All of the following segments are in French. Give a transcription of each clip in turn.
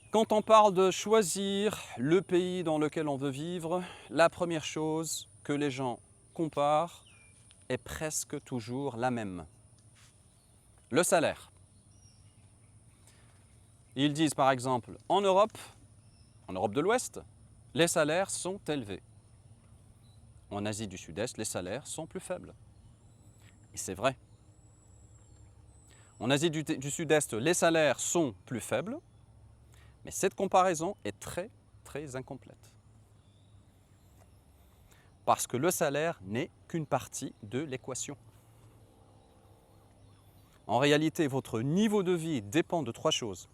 Quand on parle de choisir le pays dans lequel on veut vivre, la première chose que les gens comparent est presque toujours la même. Le salaire. Ils disent par exemple, en Europe de l'Ouest, les salaires sont élevés. En Asie du Sud-Est, les salaires sont plus faibles. Et c'est vrai. En Asie du Sud-Est, les salaires sont plus faibles, mais cette comparaison est très, très incomplète. Parce que le salaire n'est qu'une partie de l'équation. En réalité, votre niveau de vie dépend de trois choses.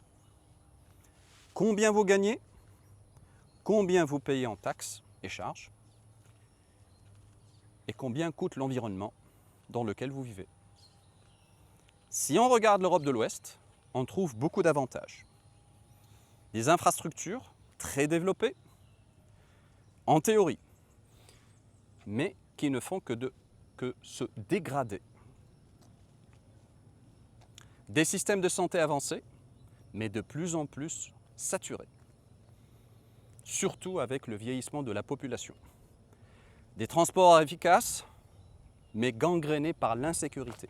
Combien vous gagnez, combien vous payez en taxes et charges, et combien coûte l'environnement dans lequel vous vivez. Si on regarde l'Europe de l'Ouest, on trouve beaucoup d'avantages. Des infrastructures très développées, en théorie, mais qui ne font que se dégrader. Des systèmes de santé avancés, mais de plus en plus saturés, surtout avec le vieillissement de la population. Des transports efficaces, mais gangrénés par l'insécurité.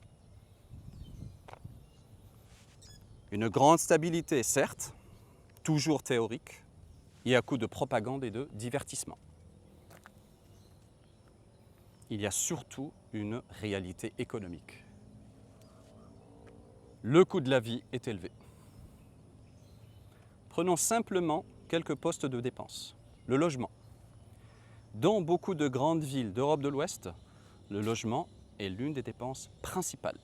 Une grande stabilité, certes, toujours théorique, et à coup de propagande et de divertissement. Il y a surtout une réalité économique. Le coût de la vie est élevé. Prenons simplement quelques postes de dépenses. Le logement. Dans beaucoup de grandes villes d'Europe de l'Ouest, le logement est l'une des dépenses principales.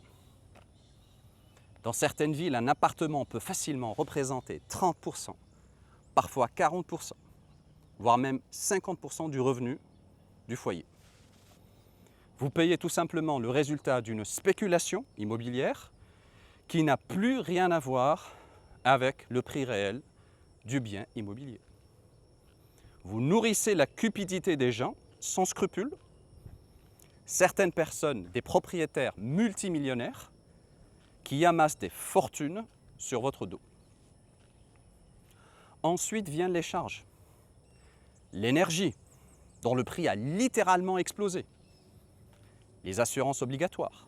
Dans certaines villes, un appartement peut facilement représenter 30%, parfois 40%, voire même 50% du revenu du foyer. Vous payez tout simplement le résultat d'une spéculation immobilière qui n'a plus rien à voir avec le prix réel du bien immobilier. Vous nourrissez la cupidité des gens sans scrupules. Certaines personnes, des propriétaires multimillionnaires, qui amassent des fortunes sur votre dos. Ensuite viennent les charges. L'énergie, dont le prix a littéralement explosé. Les assurances obligatoires.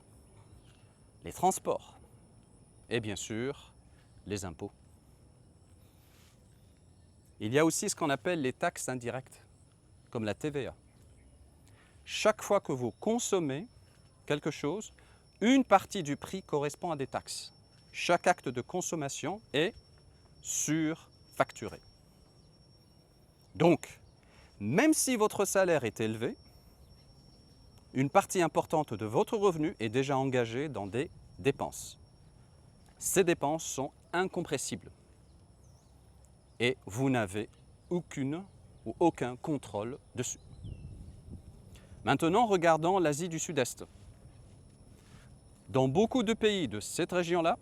Les transports. Et bien sûr, les impôts. Il y a aussi ce qu'on appelle les taxes indirectes, comme la TVA. Chaque fois que vous consommez quelque chose, une partie du prix correspond à des taxes. Chaque acte de consommation est surfacturé. Donc, même si votre salaire est élevé, une partie importante de votre revenu est déjà engagée dans des dépenses. Ces dépenses sont incompressibles et vous n'avez aucun contrôle dessus. Maintenant, regardons l'Asie du Sud-Est. Dans beaucoup de pays de cette région-là,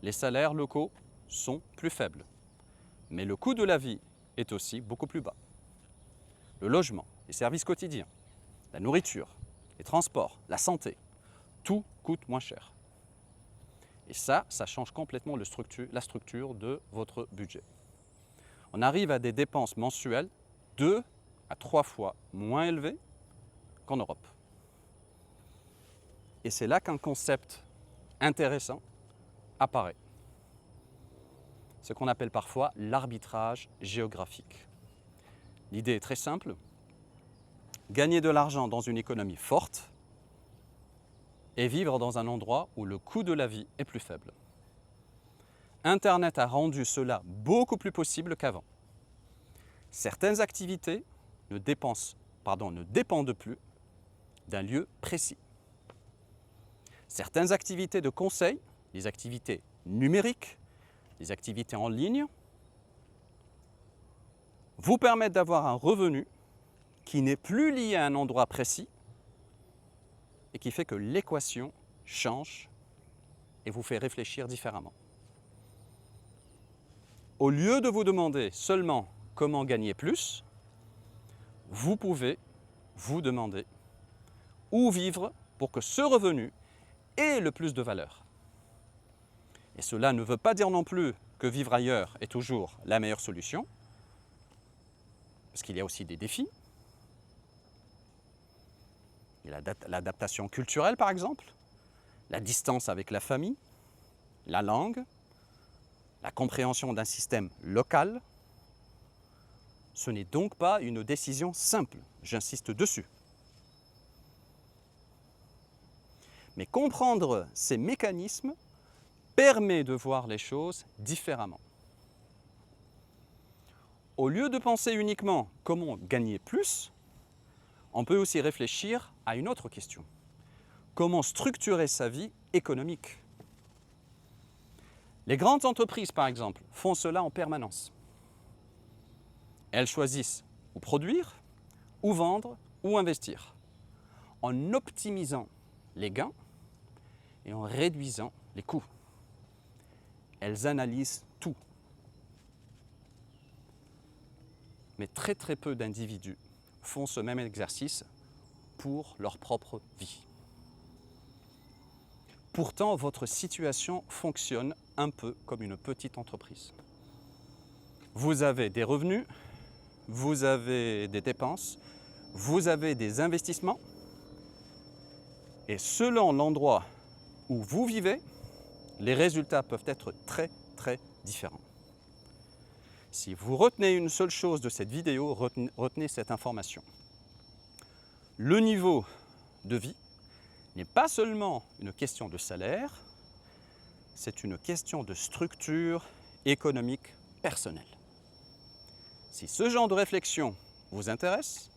les salaires locaux sont plus faibles. Mais le coût de la vie est aussi beaucoup plus bas. Le logement, les services quotidiens, la nourriture, les transports, la santé, tout coûte moins cher. Et ça change complètement la structure de votre budget. On arrive à des dépenses mensuelles 2 à 3 fois moins élevées qu'en Europe. Et c'est là qu'un concept intéressant apparaît. Ce qu'on appelle parfois l'arbitrage géographique. L'idée est très simple. Gagner de l'argent dans une économie forte et vivre dans un endroit où le coût de la vie est plus faible. Internet a rendu cela beaucoup plus possible qu'avant. Certaines activités ne dépendent plus d'un lieu précis. Certaines activités de conseil, les activités numériques, les activités en ligne, vous permettent d'avoir un revenu qui n'est plus lié à un endroit précis et qui fait que l'équation change et vous fait réfléchir différemment. Au lieu de vous demander seulement comment gagner plus, vous pouvez vous demander où vivre pour que ce revenu ait le plus de valeur. Et cela ne veut pas dire non plus que vivre ailleurs est toujours la meilleure solution, parce qu'il y a aussi des défis. Il y a l'adaptation culturelle, par exemple, la distance avec la famille, la langue, la compréhension d'un système local. Ce n'est donc pas une décision simple, j'insiste dessus. Mais comprendre ces mécanismes permet de voir les choses différemment. Au lieu de penser uniquement comment gagner plus, on peut aussi réfléchir à une autre question. Comment structurer sa vie économique? Les grandes entreprises, par exemple, font cela en permanence. Elles choisissent ou produire, ou vendre, ou investir, en optimisant les gains et en réduisant les coûts. Elles analysent tout. Mais très peu d'individus font ce même exercice pour leur propre vie. Pourtant, votre situation fonctionne un peu comme une petite entreprise. Vous avez des revenus, vous avez des dépenses, vous avez des investissements, et selon l'endroit où vous vivez, les résultats peuvent être très différents. Si vous retenez une seule chose de cette vidéo, retenez cette information. Le niveau de vie n'est pas seulement une question de salaire, c'est une question de structure économique personnelle. Si ce genre de réflexion vous intéresse,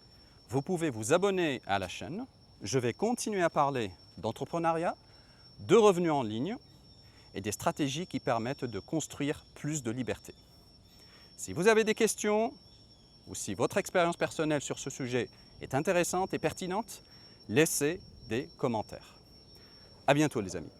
vous pouvez vous abonner à la chaîne. Je vais continuer à parler d'entrepreneuriat, de revenus en ligne et des stratégies qui permettent de construire plus de liberté. Si vous avez des questions ou si votre expérience personnelle sur ce sujet est intéressante et pertinente, laissez des commentaires. À bientôt les amis.